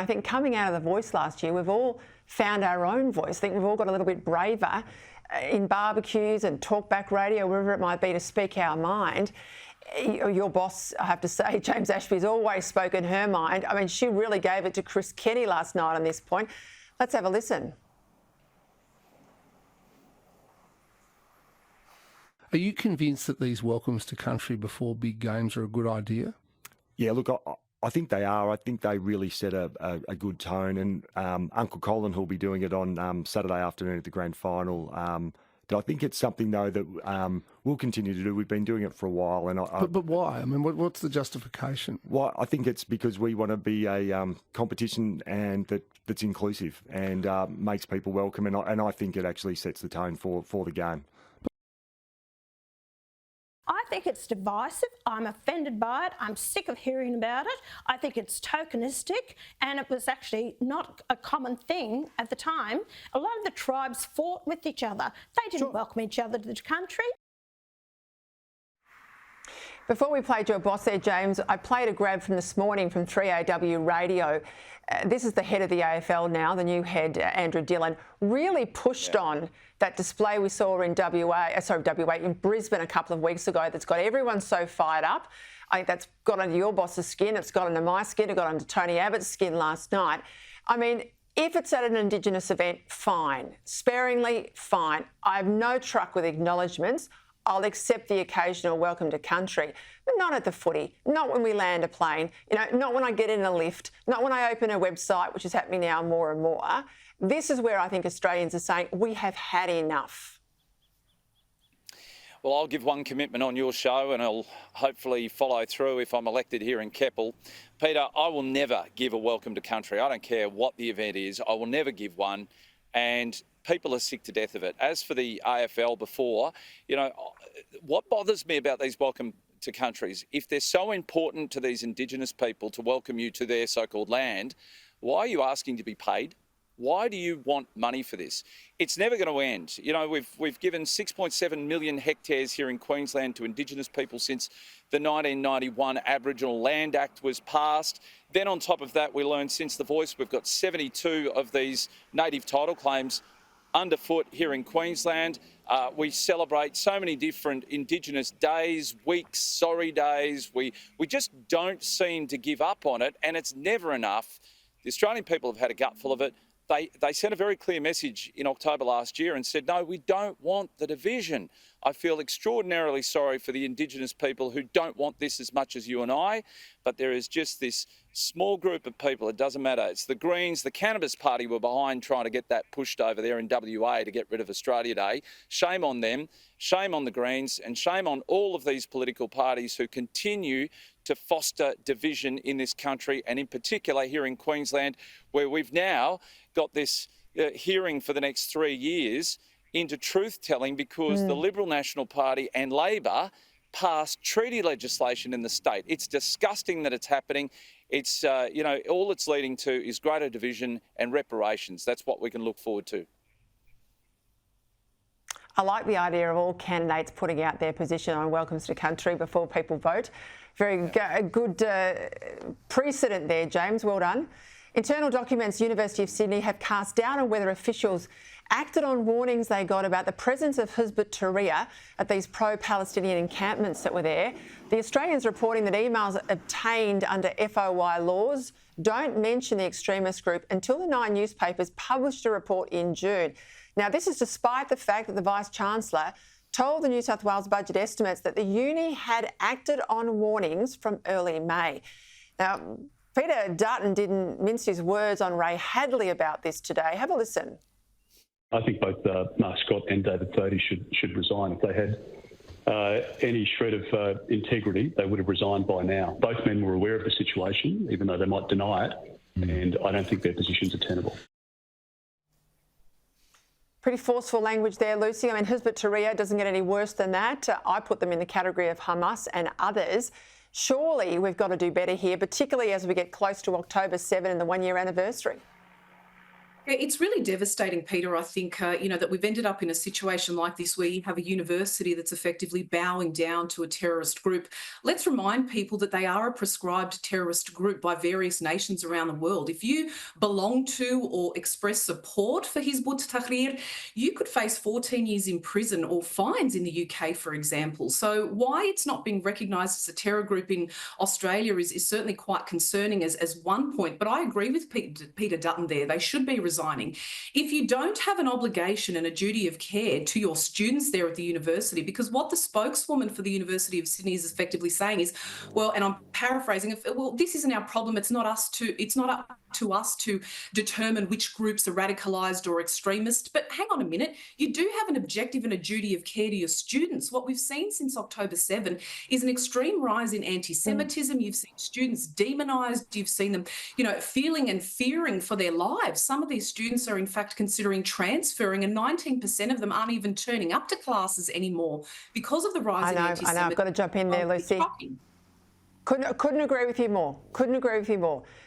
I think coming out of The Voice last year, we've all found our own voice. I think we've all got a little bit braver in barbecues and talkback radio, wherever it might be, to speak our mind. Your boss, I have to say, James Ashby, has always spoken her mind. I mean, she really gave it to Chris Kenny last night on this point. Let's have a listen. Are you convinced that these welcomes to country before big games are a good idea? Yeah, look, I think they are. I think they really set a good tone. And Uncle Colin, who'll be doing it on Saturday afternoon at the grand final, I think it's something, though, that we'll continue to do. We've been doing it for a while. But why? I mean, what's the justification? Well, I think it's because we want to be a competition and that's inclusive and makes people welcome. And I think it actually sets the tone for the game. I think it's divisive. I'm offended by it. I'm sick of hearing about it. I think it's tokenistic, and it was actually not a common thing at the time. A lot of the tribes fought with each other. They didn't welcome each other to the country. Before we played your boss there, James, I played a grab from this morning from 3AW Radio. This is the head of the AFL now, the new head, Andrew Dillon, really pushed on that display we saw in in Brisbane a couple of weeks ago that's got everyone so fired up. I think that's got under your boss's skin, it's got under my skin, it got under Tony Abbott's skin last night. I mean, if it's at an Indigenous event, fine. Sparingly, fine. I have no truck with acknowledgements. I'll accept the occasional welcome to country, but not at the footy, not when we land a plane, not when I get in a lift, not when I open a website, which is happening now more and more. This is where I think Australians are saying we have had enough. Well, I'll give one commitment on your show and I'll hopefully follow through if I'm elected here in Keppel. Peter, I will never give a welcome to country. I don't care what the event is. I will never give one. And people are sick to death of it. As for the AFL before, what bothers me about these welcome to countries, if they're so important to these Indigenous people to welcome you to their so-called land, why are you asking to be paid? Why do you want money for this? It's never going to end. We've given 6.7 million hectares here in Queensland to Indigenous people since the 1991 Aboriginal Land Act was passed. Then on top of that, we learned since The Voice, we've got 72 of these native title claims underfoot here in Queensland. We celebrate so many different Indigenous days, weeks, sorry days. We just don't seem to give up on it, and it's never enough. The Australian people have had a gutful of it. They sent a very clear message in October last year and said, no, we don't want the division. I feel extraordinarily sorry for the Indigenous people who don't want this as much as you and I, but there is just this small group of people, it doesn't matter. It's the Greens, the Cannabis Party were behind trying to get that pushed over there in WA to get rid of Australia Day. Shame on them, shame on the Greens, and shame on all of these political parties who continue to foster division in this country, and in particular here in Queensland, where we've now got this hearing for the next 3 years into truth-telling because the Liberal National Party and Labor passed treaty legislation in the state. It's disgusting that it's happening. It's, all it's leading to is greater division and reparations. That's what we can look forward to. I like the idea of all candidates putting out their position on welcomes to country before people vote. Very good precedent there, James. Well done. Internal documents, University of Sydney, have cast doubt on whether officials acted on warnings they got about the presence of Hizb ut-Tahrir at these pro-Palestinian encampments that were there. The Australian's reporting that emails obtained under FOI laws don't mention the extremist group until the Nine newspapers published a report in June. Now, this is despite the fact that the Vice-Chancellor told the New South Wales budget estimates that the uni had acted on warnings from early May. Now, Peter Dutton didn't mince his words on Ray Hadley about this today. Have a listen. I think both Mark Scott and David Thodey should resign. If they had any shred of integrity, they would have resigned by now. Both men were aware of the situation, even though they might deny it, and I don't think their positions are tenable. Pretty forceful language there, Lucy. I mean, Hizb ut-Tahrir doesn't get any worse than that. I put them in the category of Hamas and others. Surely we've got to do better here, particularly as we get close to October 7 and the one-year anniversary. It's really devastating, Peter. I think, that we've ended up in a situation like this where you have a university that's effectively bowing down to a terrorist group. Let's remind people that they are a prescribed terrorist group by various nations around the world. If you belong to or express support for Hizb ut-Tahrir, you could face 14 years in prison or fines in the UK, for example. So why it's not being recognised as a terror group in Australia is certainly quite concerning as one point. But I agree with Peter Dutton there. They should be resigning. If you don't have an obligation and a duty of care to your students there at the university, because what the spokeswoman for the University of Sydney is effectively saying is, well, and I'm paraphrasing, well, this isn't our problem. It's not up to us to determine which groups are radicalised or extremist. But hang on a minute, you do have an objective and a duty of care to your students. What we've seen since October 7 is an extreme rise in anti-Semitism. You've seen students demonised. You've seen them, feeling and fearing for their lives. Some of these students are in fact considering transferring, and 19% of them aren't even turning up to classes anymore because of the rise in anti-Semitism. I know, I've got to jump in there, Lucy. Couldn't agree with you more.